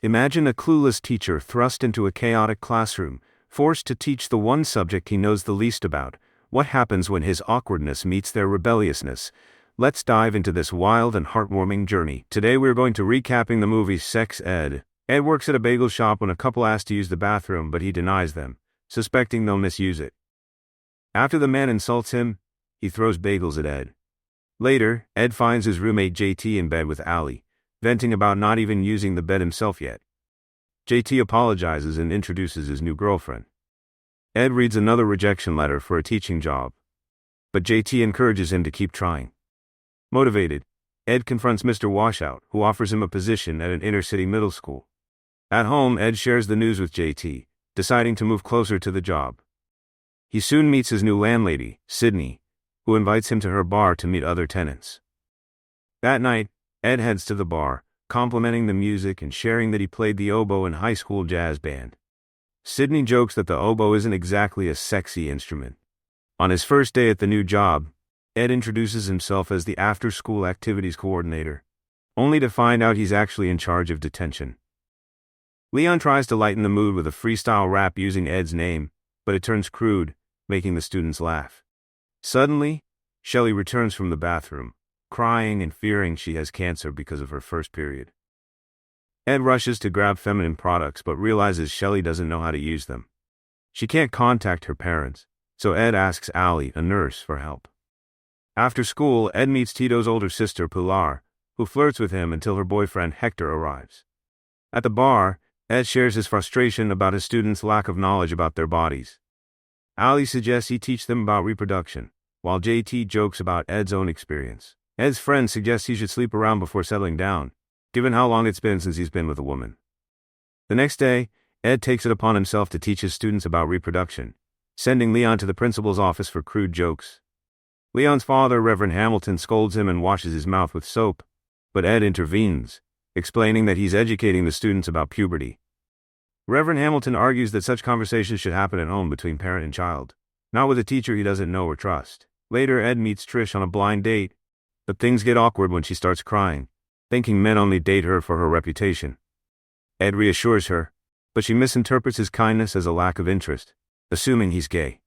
Imagine a clueless teacher thrust into a chaotic classroom, forced to teach the one subject he knows the least about. What happens when his awkwardness meets their rebelliousness? Let's dive into this wild and heartwarming journey. Today we're going to recapping the movie Sex Ed. Ed works at a bagel shop when a couple asks to use the bathroom, but he denies them, suspecting they'll misuse it. After the man insults him, he throws bagels at Ed. Later, Ed finds his roommate JT in bed with Allie, venting about not even using the bed himself yet. JT apologizes and introduces his new girlfriend. Ed reads another rejection letter for a teaching job, but JT encourages him to keep trying. Motivated, Ed confronts Mr. Washout, who offers him a position at an inner-city middle school. At home, Ed shares the news with JT, deciding to move closer to the job. He soon meets his new landlady, Sydney, who invites him to her bar to meet other tenants. That night, Ed heads to the bar, complimenting the music and sharing that he played the oboe in high school jazz band. Sydney jokes that the oboe isn't exactly a sexy instrument. On his first day at the new job, Ed introduces himself as the after-school activities coordinator, only to find out he's actually in charge of detention. Leon tries to lighten the mood with a freestyle rap using Ed's name, but it turns crude, making the students laugh. Suddenly, Shelley returns from the bathroom, crying and fearing she has cancer because of her first period. Ed rushes to grab feminine products but realizes Shelley doesn't know how to use them. She can't contact her parents, so Ed asks Allie, a nurse, for help. After school, Ed meets Tito's older sister, Pilar, who flirts with him until her boyfriend Hector arrives. At the bar, Ed shares his frustration about his students' lack of knowledge about their bodies. Allie suggests he teach them about reproduction, while JT jokes about Ed's own experience. Ed's friend suggests he should sleep around before settling down, given how long it's been since he's been with a woman. The next day, Ed takes it upon himself to teach his students about reproduction, sending Leon to the principal's office for crude jokes. Leon's father, Reverend Hamilton, scolds him and washes his mouth with soap, but Ed intervenes, explaining that he's educating the students about puberty. Reverend Hamilton argues that such conversations should happen at home between parent and child, not with a teacher he doesn't know or trust. Later, Ed meets Trish on a blind date, but things get awkward when she starts crying, thinking men only date her for her reputation. Ed reassures her, but she misinterprets his kindness as a lack of interest, assuming he's gay.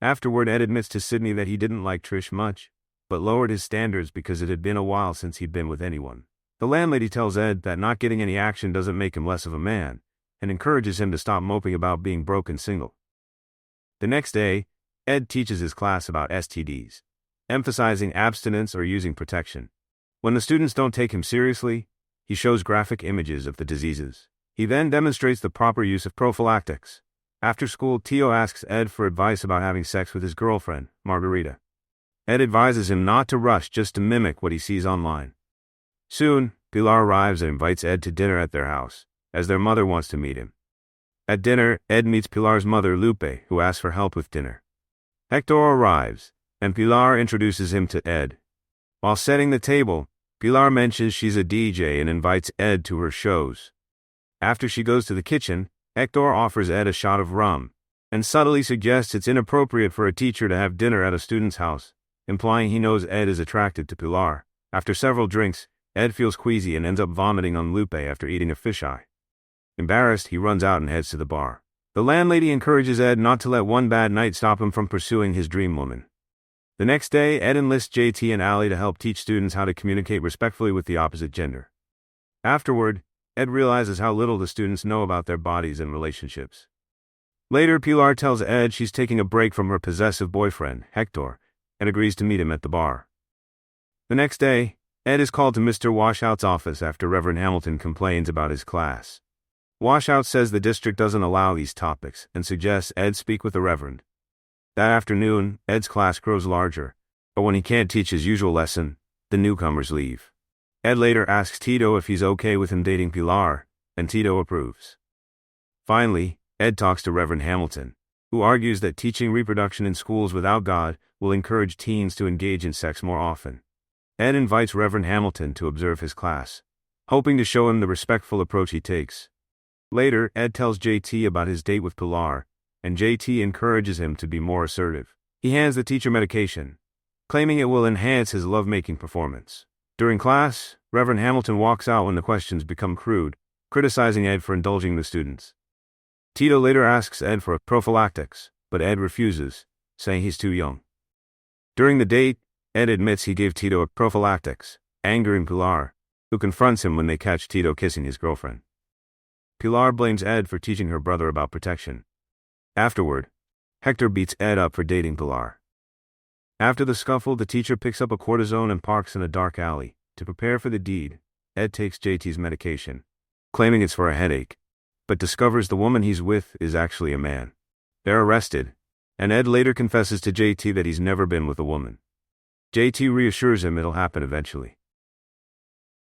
Afterward, Ed admits to Sydney that he didn't like Trish much, but lowered his standards because it had been a while since he'd been with anyone. The landlady tells Ed that not getting any action doesn't make him less of a man, and encourages him to stop moping about being broke and single. The next day, Ed teaches his class about STDs, emphasizing abstinence or using protection. When the students don't take him seriously, he shows graphic images of the diseases. He then demonstrates the proper use of prophylactics. After school, Tio asks Ed for advice about having sex with his girlfriend, Margarita. Ed advises him not to rush just to mimic what he sees online. Soon, Pilar arrives and invites Ed to dinner at their house, as their mother wants to meet him. At dinner, Ed meets Pilar's mother, Lupe, who asks for help with dinner. Hector arrives, and Pilar introduces him to Ed. While setting the table, Pilar mentions she's a DJ and invites Ed to her shows. After she goes to the kitchen, Hector offers Ed a shot of rum, and subtly suggests it's inappropriate for a teacher to have dinner at a student's house, implying he knows Ed is attracted to Pilar. After several drinks, Ed feels queasy and ends up vomiting on Lupe after eating a fisheye. Embarrassed, he runs out and heads to the bar. The landlady encourages Ed not to let one bad night stop him from pursuing his dream woman. The next day, Ed enlists JT and Allie to help teach students how to communicate respectfully with the opposite gender. Afterward, Ed realizes how little the students know about their bodies and relationships. Later, Pilar tells Ed she's taking a break from her possessive boyfriend, Hector, and agrees to meet him at the bar. The next day, Ed is called to Mr. Washout's office after Reverend Hamilton complains about his class. Washout says the district doesn't allow these topics and suggests Ed speak with the Reverend. That afternoon, Ed's class grows larger, but when he can't teach his usual lesson, the newcomers leave. Ed later asks Tito if he's okay with him dating Pilar, and Tito approves. Finally, Ed talks to Reverend Hamilton, who argues that teaching reproduction in schools without God will encourage teens to engage in sex more often. Ed invites Reverend Hamilton to observe his class, hoping to show him the respectful approach he takes. Later, Ed tells JT about his date with Pilar, and JT encourages him to be more assertive. He hands the teacher medication, claiming it will enhance his lovemaking performance. During class, Reverend Hamilton walks out when the questions become crude, criticizing Ed for indulging the students. Tito later asks Ed for a prophylactics, but Ed refuses, saying he's too young. During the date, Ed admits he gave Tito a prophylactics, angering Pilar, who confronts him when they catch Tito kissing his girlfriend. Pilar blames Ed for teaching her brother about protection. Afterward, Hector beats Ed up for dating Pilar. After the scuffle, the teacher picks up a cortisone and parks in a dark alley. To prepare for the deed, Ed takes JT's medication, claiming it's for a headache, but discovers the woman he's with is actually a man. They're arrested, and Ed later confesses to JT that he's never been with a woman. JT reassures him it'll happen eventually.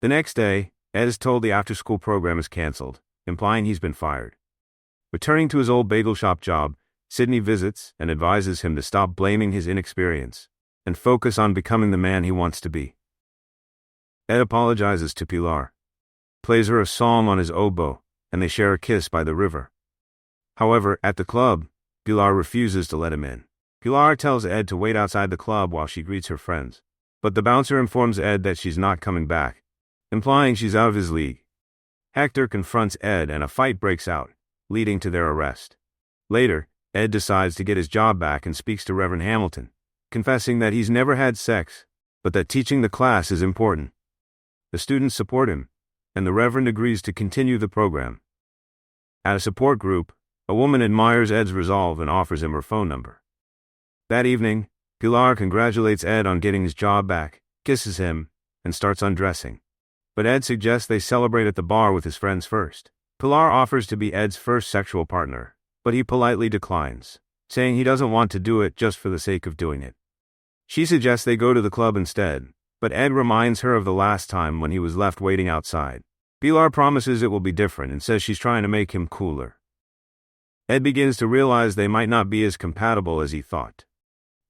The next day, Ed is told the after-school program is cancelled, implying he's been fired. Returning to his old bagel shop job, Sydney visits and advises him to stop blaming his inexperience and focus on becoming the man he wants to be. Ed apologizes to Pilar, plays her a song on his oboe, and they share a kiss by the river. However, at the club, Pilar refuses to let him in. Pilar tells Ed to wait outside the club while she greets her friends, but the bouncer informs Ed that she's not coming back, implying she's out of his league. Hector confronts Ed and a fight breaks out, leading to their arrest. Later, Ed decides to get his job back and speaks to Reverend Hamilton, confessing that he's never had sex, but that teaching the class is important. The students support him, and the Reverend agrees to continue the program. At a support group, a woman admires Ed's resolve and offers him her phone number. That evening, Pilar congratulates Ed on getting his job back, kisses him, and starts undressing. But Ed suggests they celebrate at the bar with his friends first. Pilar offers to be Ed's first sexual partner, but he politely declines, saying he doesn't want to do it just for the sake of doing it. She suggests they go to the club instead, but Ed reminds her of the last time when he was left waiting outside. Pilar promises it will be different and says she's trying to make him cooler. Ed begins to realize they might not be as compatible as he thought.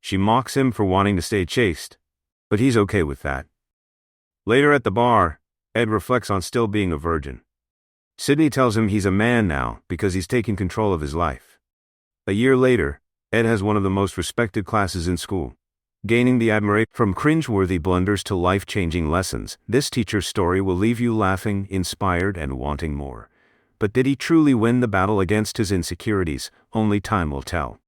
She mocks him for wanting to stay chaste, but he's okay with that. Later at the bar, Ed reflects on still being a virgin. Sydney tells him he's a man now because he's taking control of his life. A year later, Ed has one of the most respected classes in school, gaining the admiration. From cringeworthy blunders to life-changing lessons, this teacher's story will leave you laughing, inspired, and wanting more. But did he truly win the battle against his insecurities? Only time will tell.